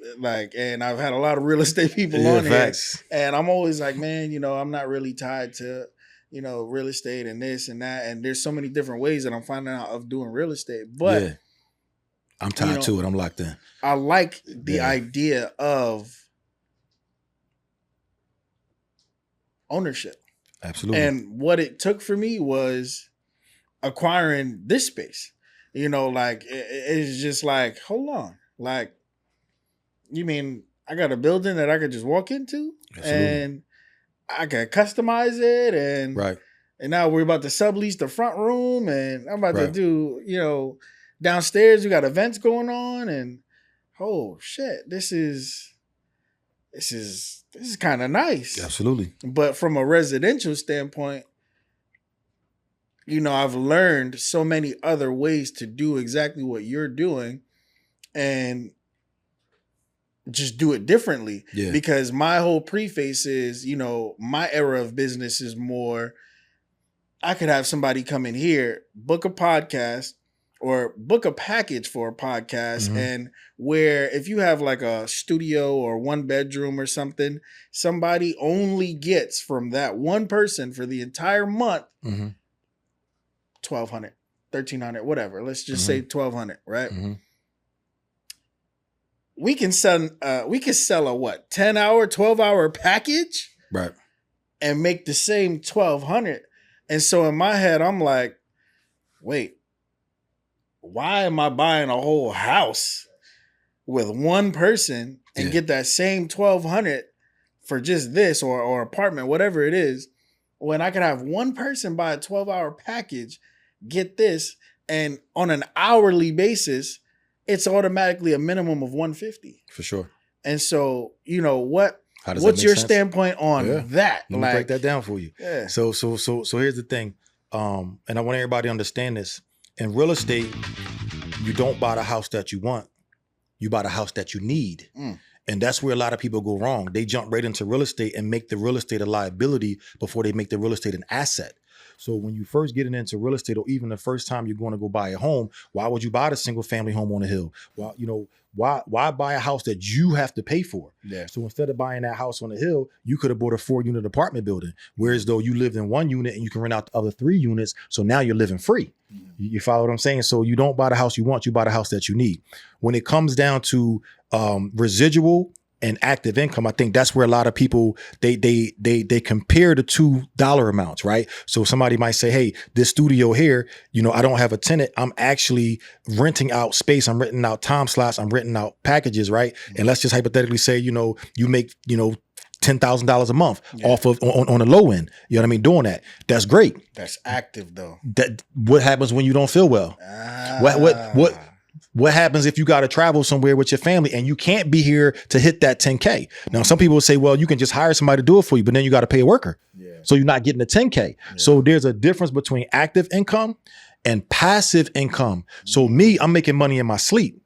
And I've had a lot of real estate people on facts. here. And I'm always like, man, I'm not really tied to, real estate and this and that. And there's so many different ways that I'm finding out of doing real estate. But I'm tied to it. I'm locked in. I like the idea of ownership. Absolutely. And what it took for me was acquiring this space. It's just like, hold on. Like, you mean I got a building that I could just walk into? Absolutely. And I can customize it, and and now we're about to sublease the front room, and I'm about to do, downstairs we got events going on, and oh shit, this is kind of nice. Absolutely. But from a residential standpoint, I've learned so many other ways to do exactly what you're doing and just do it differently. Yeah. Because my whole preface is, my era of business is more, I could have somebody come in here, book a podcast or book a package for a podcast. And where if you have like a studio or 1 bedroom or something, somebody only gets from that one person for the entire month, $1,200, $1,300, whatever. Let's just say $1,200, right? We can sell a 10-hour, 12-hour package, right? And make the same $1,200. And so in my head, I'm like, wait, why am I buying a whole house with one person and get that same $1,200 for just this or apartment, whatever it is, when I could have one person buy a 12-hour package, get this, and on an hourly basis, it's automatically a minimum of $150 for sure. And so, what's your standpoint on that? Let me break that down for you. Yeah. So here's the thing, and I want everybody to understand this. In real estate, you don't buy the house that you want; you buy the house that you need. And that's where a lot of people go wrong. They jump right into real estate and make the real estate a liability before they make the real estate an asset. So when you first getting into real estate, or even the first time you're going to go buy a home, why would you buy the single family home on the hill? Well, why buy a house that you have to pay for? Yeah. So instead of buying that house on the hill, you could have bought a 4-unit apartment building. Whereas though you lived in 1 unit and you can rent out the other 3 units. So now you're living free. You follow what I'm saying? So you don't buy the house you want, you buy the house that you need. When it comes down to residual and active income, I think that's where a lot of people, they compare the $2 amounts, right? So somebody might say, hey, this studio here, I don't have a tenant. I'm actually renting out space. I'm renting out time slots. I'm renting out packages, right? And let's just hypothetically say, you make, $10,000 a month off of on the low end. You know what I mean? Doing that. That's great. That's active though. What happens when you don't feel well? What happens if you got to travel somewhere with your family and you can't be here to hit that 10K? Now, some people will say, well, you can just hire somebody to do it for you, but then you got to pay a worker. Yeah. So you're not getting the 10K. Yeah. So there's a difference between active income and passive income. So me, I'm making money in my sleep,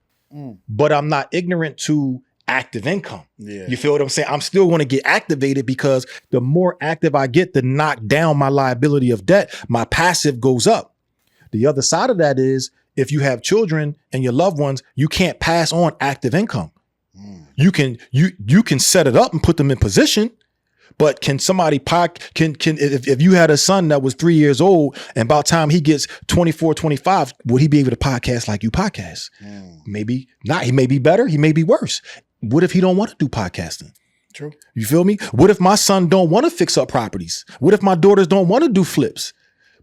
but I'm not ignorant to active income. Yeah. You feel what I'm saying? I'm still going to get activated because the more active I get to knock down my liability of debt, my passive goes up. The other side of that is if you have children and your loved ones, you can't pass on active income. You can set it up and put them in position, but can somebody if you had a son that was 3 years old and by the time he gets 24, 25, would he be able to podcast like you podcast? Maybe not. He may be better. He may be worse. What if he don't want to do podcasting? True. You feel me? What if my son don't want to fix up properties? What if my daughters don't want to do flips?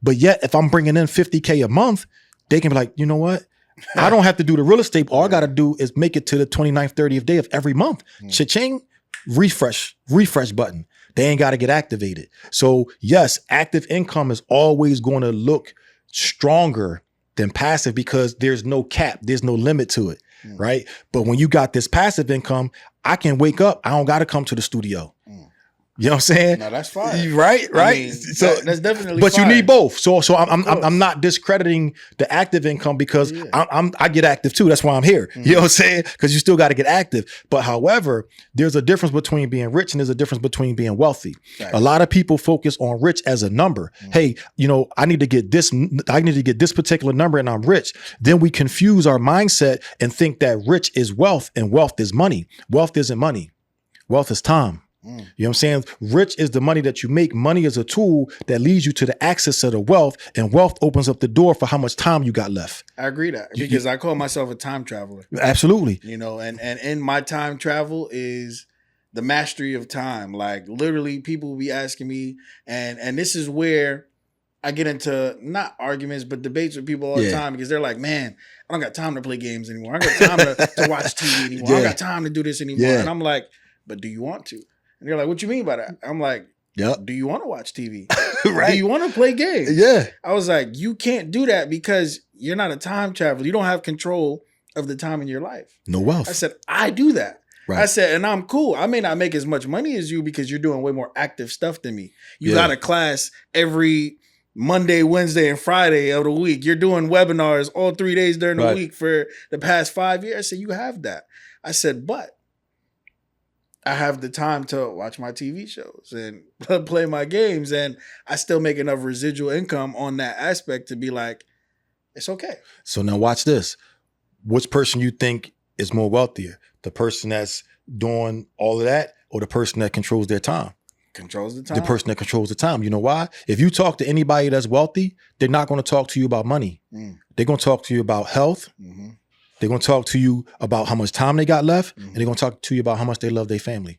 But yet, if I'm bringing in $50K a month, they can be like, you know what? I don't have to do the real estate. All I got to do is make it to the 29th, 30th day of every month. Cha-ching, refresh button. They ain't got to get activated. So yes, active income is always going to look stronger than passive because there's no cap. There's no limit to it. Right. But when you got this passive income, I can wake up. I don't got to come to the studio. You know what I'm saying? No, that's fine. Right. I mean, so that's definitely but fine. You need both. So I'm not discrediting the active income because I get active too. That's why I'm here. You know what I'm saying? Because you still got to get active. But however, there's a difference between being rich and there's a difference between being wealthy. Right. A lot of people focus on rich as a number. Hey, I need to get this. I need to get this particular number and I'm rich. Then we confuse our mindset and think that rich is wealth and wealth is money. Wealth isn't money. Wealth is time. You know what I'm saying? Rich is the money that you make. Money is a tool that leads you to the access to the wealth, and wealth opens up the door for how much time you got left. I agree that because I call myself a time traveler. Absolutely. And in my time travel is the mastery of time. Like literally people will be asking me, and this is where I get into not arguments, but debates with people all the time because they're like, man, I don't got time to play games anymore. I don't got time to watch TV anymore. I don't got time to do this anymore. And I'm like, but do you want to? And they're like, what you mean by that? I'm like, do you want to watch TV? Right. Do you want to play games? Yeah. I was like, you can't do that because you're not a time traveler. You don't have control of the time in your life. No wealth. I said, I do that. Right. I said, and I'm cool. I may not make as much money as you because you're doing way more active stuff than me. You got a class every Monday, Wednesday, and Friday of the week. You're doing webinars all 3 days during the week for the past 5 years. I said, you have that. I said, but I have the time to watch my TV shows and play my games, and I still make enough residual income on that aspect to be like, it's okay. So now watch this. Which person you think is more wealthier? The person that's doing all of that or the person that controls their time? Controls the time. The person that controls the time. You know why? If you talk to anybody that's wealthy, they're not going to talk to you about money. They're going to talk to you about health. They're going to talk to you about how much time they got left, and they're going to talk to you about how much they love their family.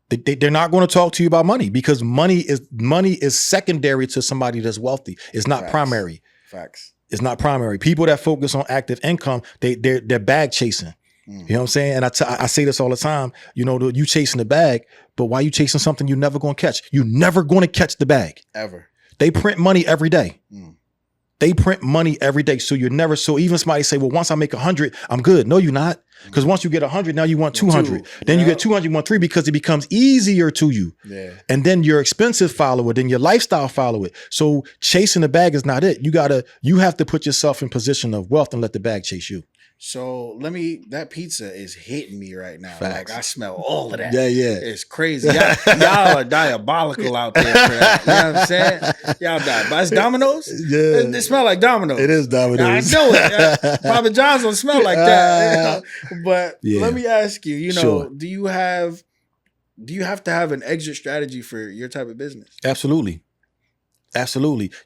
They're not going to talk to you about money because money is secondary to somebody that's wealthy. It's not primary. Facts. It's not primary. People that focus on active income, they're bag chasing. You know what I'm saying? And I say this all the time. You chasing the bag, but why you chasing something you're never going to catch? You're never going to catch the bag. Ever. They print money every day. They print money every day. So even somebody say, well, once I make 100, I'm good. No, you're not. Because once you get 100, now you want 200. Then you get 200, you want 3 because it becomes easier to you. Yeah. And then your expenses follow it. Then your lifestyle follow it. So chasing the bag is not it. You have to put yourself in position of wealth and let the bag chase you. So that pizza is hitting me right now. Facts. Like I smell all of that. Yeah. It's crazy. Y'all are diabolical out there for that. You know what I'm saying? Y'all but it's Domino's? Yeah. It smell like Domino's. It is Domino's. I know it. Papa John's don't smell like that. But let me ask you, sure. do you have to have an exit strategy for your type of business? Absolutely.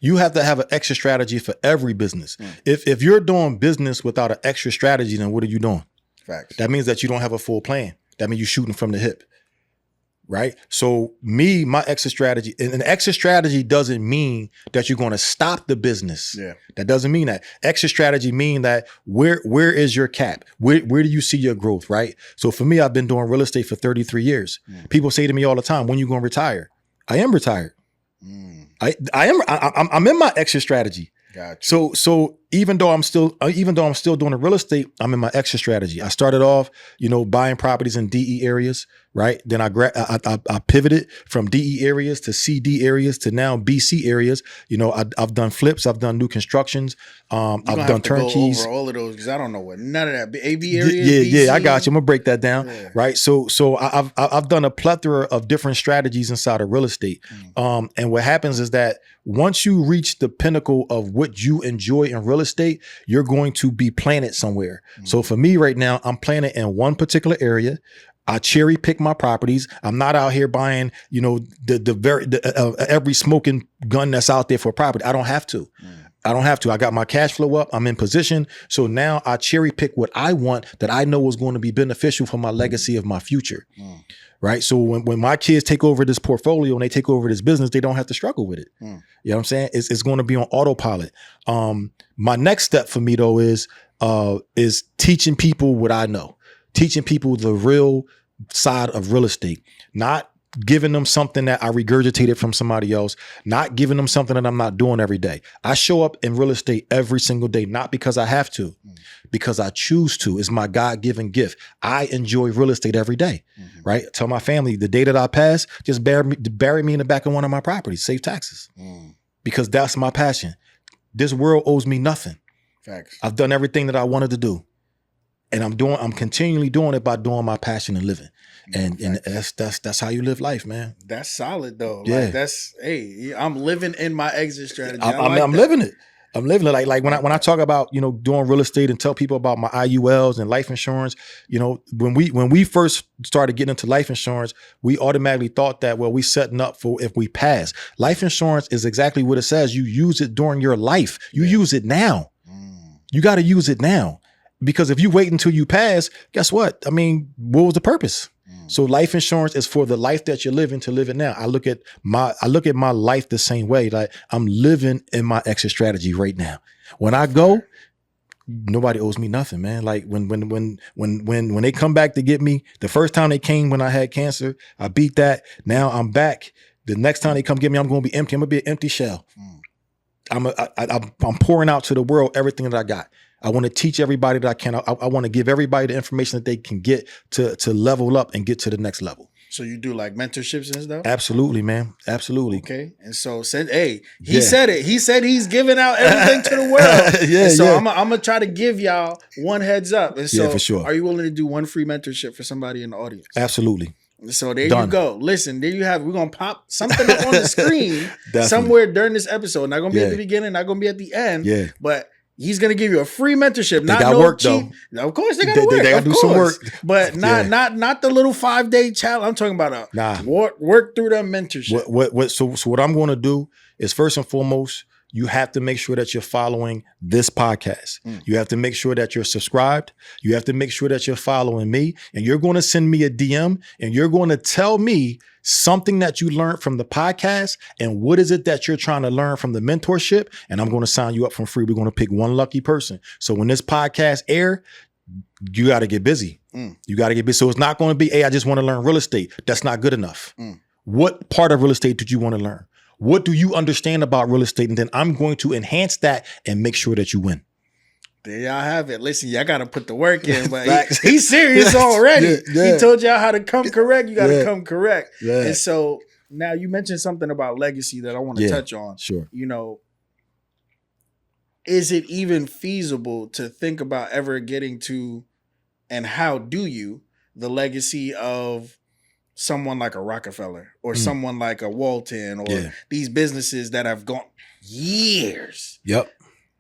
You have to have an extra strategy for every business. If you're doing business without an extra strategy, then what are you doing? Facts. That means that you don't have a full plan. That means you're shooting from the hip. Right? So my exit strategy, and an exit strategy doesn't mean that you're going to stop the business. Yeah. That doesn't mean that. Exit strategy mean that where is your cap? Where do you see your growth? Right? So for me, I've been doing real estate for 33 years. People say to me all the time, when you going to retire? I am retired. I'm in my exit strategy. Gotcha. So even though I'm still doing the real estate, I'm in my exit strategy. I started off, buying properties in DE areas, right? Then I pivoted from DE areas to CD areas to now BC areas. I've done flips, I've done new constructions, I've done turnkeys. Go over all of those because I don't know what none of that AB areas. Yeah, I got you. I'm gonna break that down, right? So I've done a plethora of different strategies inside of real estate, and what happens is that once you reach the pinnacle of what you enjoy in real estate, you're going to be planted somewhere. So for me right now, I'm planted in one particular area. I cherry pick my properties. I'm not out here buying, every smoking gun that's out there for property. I don't have to. I got my cash flow up. I'm in position. So now I cherry pick what I want that I know is going to be beneficial for my legacy of my future. Right. So when my kids take over this portfolio and they take over this business, they don't have to struggle with it. You know what I'm saying? It's going to be on autopilot. My next step for me though is teaching people what I know, teaching people the real side of real estate, not giving them something that I regurgitated from somebody else, not giving them something that I'm not doing every day. I show up in real estate every single day, not because I have to, because I choose to. It's my God-given gift. I enjoy real estate every day, right? I tell my family the day that I pass, just bury me in the back of one of my properties, save taxes, because that's my passion. This world owes me nothing. Facts. I've done everything that I wanted to do. And I'm continually doing it by doing my passion and living. And that's how you live life, man. That's solid though. Yeah. Like I'm living in my exit strategy. I'm living it. I'm living it. Like when I talk about, doing real estate and tell people about my IULs and life insurance, when we first started getting into life insurance, we automatically thought that, well, we setting up for if we pass. Life insurance is exactly what it says. You use it during your life. You use it now. You got to use it now. Because if you wait until you pass, guess what? I mean, what was the purpose? So life insurance is for the life that you're living to live it now. I look at my life the same way. Like I'm living in my exit strategy right now. When I go, nobody owes me nothing, man. Like when they come back to get me, the first time they came when I had cancer, I beat that. Now I'm back. The next time they come get me, I'm going to be empty. I'm going to be an empty shell. I'm pouring out to the world everything that I got. I want to teach everybody that I can. I want to give everybody the information that they can get to level up and get to the next level. So you do like mentorships and stuff? Absolutely, man. Absolutely. Okay. And so said it. He said he's giving out everything to the world. So I'm gonna try to give y'all one heads up. And so for sure. Are you willing to do one free mentorship for somebody in the audience? Absolutely. So there you go. Listen, there you have it. We're gonna pop something up on the screen somewhere during this episode. Not gonna be at the beginning, not gonna be at the end. Yeah. But he's gonna give you a free mentorship. Not no work cheap. Though. Of course, they gotta work. They gotta do some work, but not the little 5-day challenge. I'm talking about work through that mentorship. So what I'm gonna do is first and foremost, you have to make sure that you're following this podcast. You have to make sure that you're subscribed. You have to make sure that you're following me, and you're going to send me a DM and you're going to tell me something that you learned from the podcast and what is it that you're trying to learn from the mentorship. And I'm going to sign you up for free. We're going to pick one lucky person. So when this podcast air, you got to get busy. You got to get busy. So it's not going to be, hey, I just want to learn real estate. That's not good enough. What part of real estate did you want to learn? What do you understand about real estate? And then I'm going to enhance that and make sure that you win. There y'all have it. Listen, y'all got to put the work in, but he's serious already. He told y'all how to come correct. You got to come correct. And so now you mentioned something about legacy that I want to touch on. Sure. Is it even feasible to think about ever getting to, and how do you, the legacy of someone like a Rockefeller or someone like a Walton or these businesses that have gone years,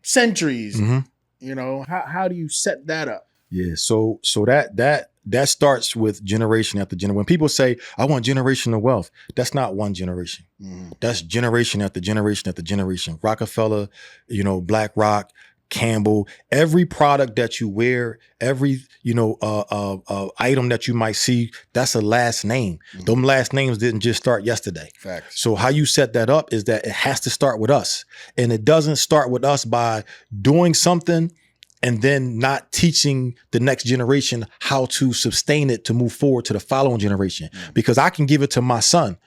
centuries, how do you set that up? Yeah. So that starts with generation after generation. When people say, I want generational wealth, that's not one generation. That's generation after generation after generation. Rockefeller, BlackRock, Campbell, every product that you wear, every, item that you might see, that's a last name. Them last names didn't just start yesterday. Facts. So how you set that up is that it has to start with us. And it doesn't start with us by doing something and then not teaching the next generation how to sustain it to move forward to the following generation. Because I can give it to my son,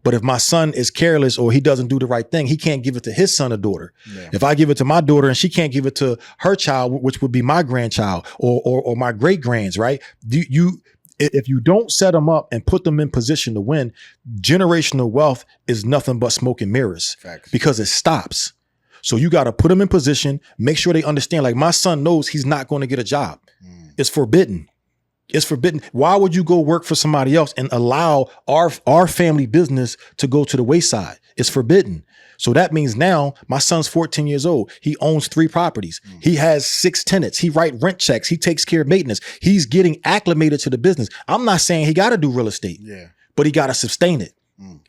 But if my son is careless or he doesn't do the right thing, he can't give it to his son or daughter. Yeah. If I give it to my daughter and she can't give it to her child, which would be my grandchild or my great grands, right? If you don't set them up and put them in position to win, generational wealth is nothing but smoke and mirrors. Facts. Because it stops. So you got to put them in position, make sure they understand. Like my son knows he's not going to get a job. It's forbidden. It's forbidden. Why would you go work for somebody else and allow our family business to go to the wayside? It's forbidden. So that means now my son's 14 years old. He owns 3 properties. He has 6 tenants. He writes rent checks. He takes care of maintenance. He's getting acclimated to the business. I'm not saying he got to do real estate, but he got to sustain it.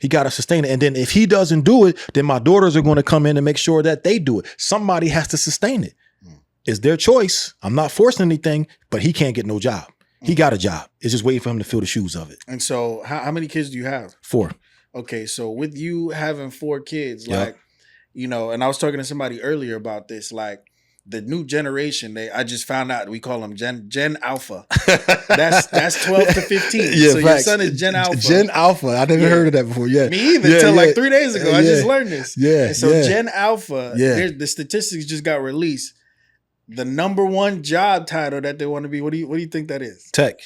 He got to sustain it. And then if he doesn't do it, then my daughters are going to come in and make sure that they do it. Somebody has to sustain it. It's their choice. I'm not forcing anything, but he can't get no job. He got a job. It's just waiting for him to fill the shoes of it. And so how many kids do you have? 4. Okay. So with you having 4 kids, Yep. like, you know, and I was talking to somebody earlier about this, like the new generation, I just found out we call them Gen Alpha. That's 12 to 15. Yeah, so facts. your son is Gen Alpha. Gen Alpha. I never heard of that before. Yeah. Me either. Until like 3 days ago. I just learned this. Yeah. And so Gen Alpha, the statistics just got released. The number 1 job title that they want to be, what do you think that is? Tech.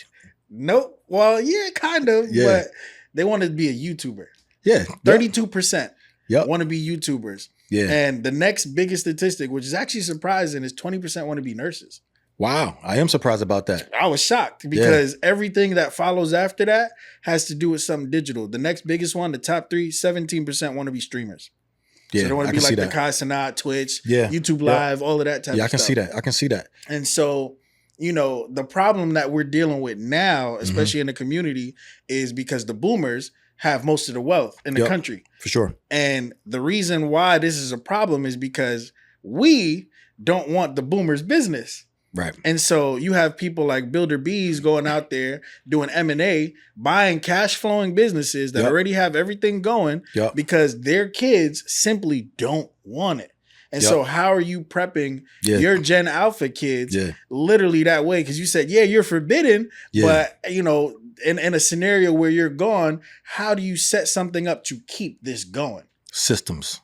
Nope. Well, yeah, kind of. Yeah. But they want to be a YouTuber. Yeah. 32% Yep. want to be YouTubers. Yeah. And the next biggest statistic, which is actually surprising, is 20% want to be nurses. Wow. I am surprised about that. I was shocked because everything that follows after that has to do with something digital. The next biggest one, the top 3, 17% want to be streamers. Yeah, So they want I to be can like see the Kai Cenat, Twitch, Yeah. YouTube Live, all of that type of stuff. Yeah, I can see that. I can see that. And so, you know, the problem that we're dealing with now, especially in the community, is because the boomers have most of the wealth in the country. For sure. And the reason why this is a problem is because we don't want the boomers' business. Right. And so you have people like Builder Bees going out there doing M&A, buying cash flowing businesses that already have everything going because their kids simply don't want it. And so how are you prepping your Gen Alpha kids literally that way? Because you said, you're forbidden, but you know, in a scenario where you're gone, how do you set something up to keep this going? Systems.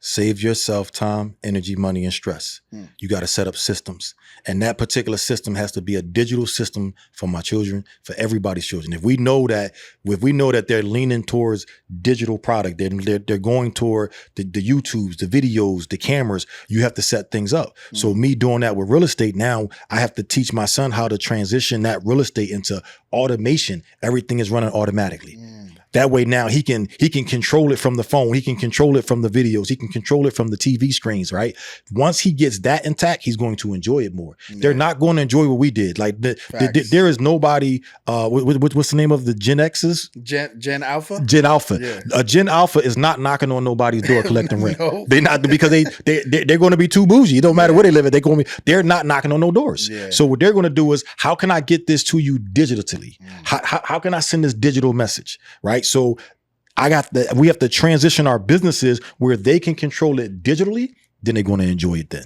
Save yourself time, energy, money, and stress. You got to set up systems. And that particular system has to be a digital system for my children, for everybody's children. If we know that they're leaning towards digital product, they're going toward the YouTubes, the videos, the cameras, you have to set things up. So me doing that with real estate, now I have to teach my son how to transition that real estate into automation. Everything is running automatically. That way now he can control it from the phone. He can control it from the videos. He can control it from the TV screens, right? Once he gets that intact, he's going to enjoy it more. They're not going to enjoy what we did. Like there is nobody, what's the name of the Gen X's? Gen Alpha? Gen Alpha. Yeah. Gen Alpha is not knocking on nobody's door collecting rent. No. They're not, because they're going to be too bougie. It don't matter where they live at. They're not knocking on no doors. Yeah. So what they're going to do is, how can I get this to you digitally? How can I send this digital message, right? So we have to transition our businesses where they can control it digitally, then they're going to enjoy it then.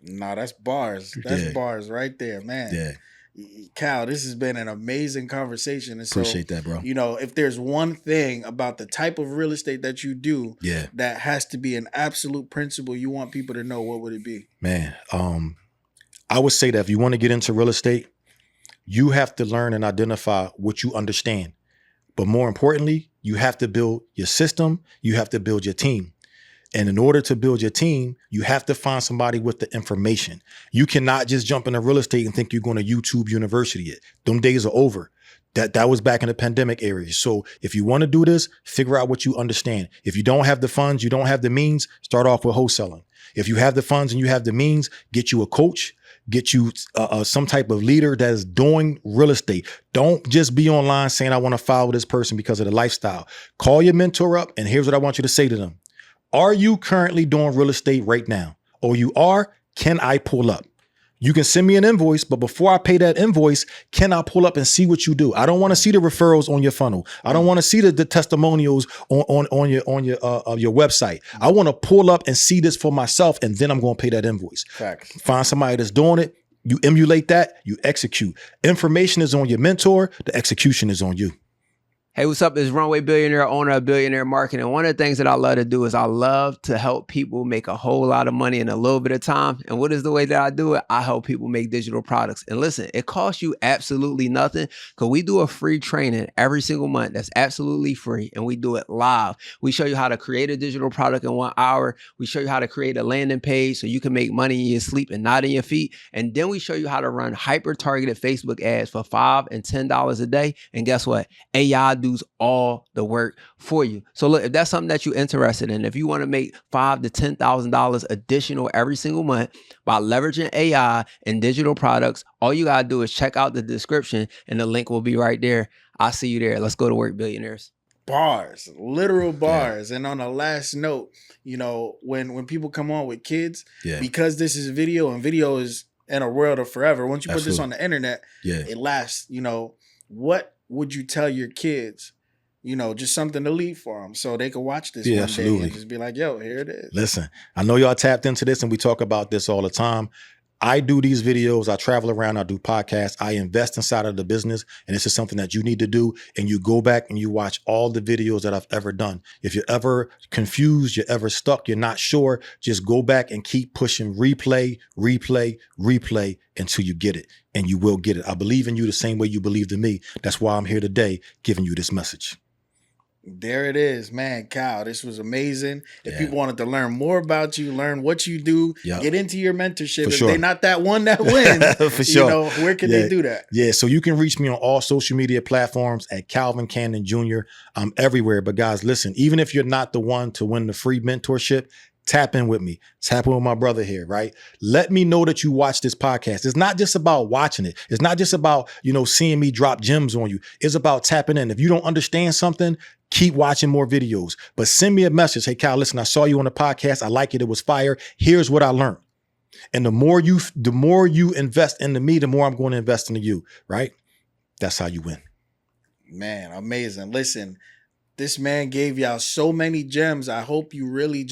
No, that's bars. That's bars right there, man. Yeah. Cal, this has been an amazing conversation. And so, appreciate that, bro. You know, if there's one thing about the type of real estate that you do that has to be an absolute principle you want people to know, what would it be? Man, I would say that if you want to get into real estate, you have to learn and identify what you understand. But more importantly, you have to build your system. You have to build your team. And in order to build your team, you have to find somebody with the information. You cannot just jump into real estate and think you're going to YouTube University it. Them days are over. That was back in the pandemic era. So if you want to do this, figure out what you understand. If you don't have the funds, you don't have the means, start off with wholesaling. If you have the funds and you have the means, get you a coach. Get you some type of leader that is doing real estate. Don't just be online saying, I want to follow this person because of the lifestyle. Call your mentor up, and here's what I want you to say to them. Are you currently doing real estate right now? Or you are? Can I pull up? You can send me an invoice, but before I pay that invoice, can I pull up and see what you do? I don't want to see the referrals on your funnel. I don't want to see the testimonials on your website. I want to pull up and see this for myself, and then I'm going to pay that invoice. Facts. Find somebody that's doing it. You emulate that. You execute. Information is on your mentor. The execution is on you. Hey, what's up? It's Runway Billionaire, owner of Billionaire Marketing. One of the things that I love to do is I love to help people make a whole lot of money in a little bit of time. And what is the way that I do it? I help people make digital products. And listen, it costs you absolutely nothing because we do a free training every single month that's absolutely free. And we do it live. We show you how to create a digital product in 1 hour. We show you how to create a landing page so you can make money in your sleep and not in your feet. And then we show you how to run hyper-targeted Facebook ads for $5 and $10 a day. And guess what? AI does all the work for you. So look, if that's something that you're interested in, if you want to make $5,000 to $10,000 additional every single month by leveraging AI and digital products, all you got to do is check out the description and the link will be right there. I'll see you there. Let's go to work, billionaires. Bars, literal bars. Yeah. And on the last note, you know, when people come on with kids, because this is video and video is in a world of forever. Once you put this on the internet, it lasts. You know, what would you tell your kids, you know, just something to leave for them so they can watch this one day and just be like, yo, here it is. Listen, I know y'all tapped into this and we talk about this all the time. I do these videos. I travel around. I do podcasts. I invest inside of the business. And this is something that you need to do. And you go back and you watch all the videos that I've ever done. If you're ever confused, you're ever stuck, you're not sure, just go back and keep pushing replay, replay, replay until you get it. And you will get it. I believe in you the same way you believed in me. That's why I'm here today giving you this message. There it is, man. Kyle, this was amazing. If people wanted to learn more about you, learn what you do, get into your mentorship. If they're not that one that wins, For sure. You know, where can they do that? Yeah, so you can reach me on all social media platforms at Calvin Cannon Jr. I'm everywhere. But guys, listen, even if you're not the one to win the free mentorship, tap in with me. Tap in with my brother here, right? Let me know that you watch this podcast. It's not just about watching it. It's not just about, you know, seeing me drop gems on you. It's about tapping in. If you don't understand something, keep watching more videos. But send me a message. Hey, Kyle, listen, I saw you on the podcast. I like it. It was fire. Here's what I learned. And the more you invest into me, the more I'm going to invest into you, right? That's how you win. Man, amazing. Listen, this man gave y'all so many gems. I hope you really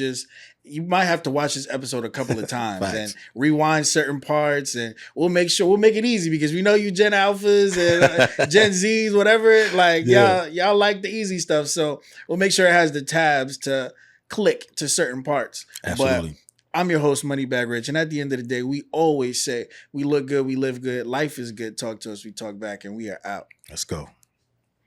you might have to watch this episode a couple of times and rewind certain parts, and we'll make it easy because we know you Gen Alphas and Gen Zs, whatever. Like y'all like the easy stuff. So we'll make sure it has the tabs to click to certain parts. Absolutely. But I'm your host, Moneybag Rich. And at the end of the day, we always say we look good, we live good. Life is good. Talk to us, we talk back, and we are out. Let's go.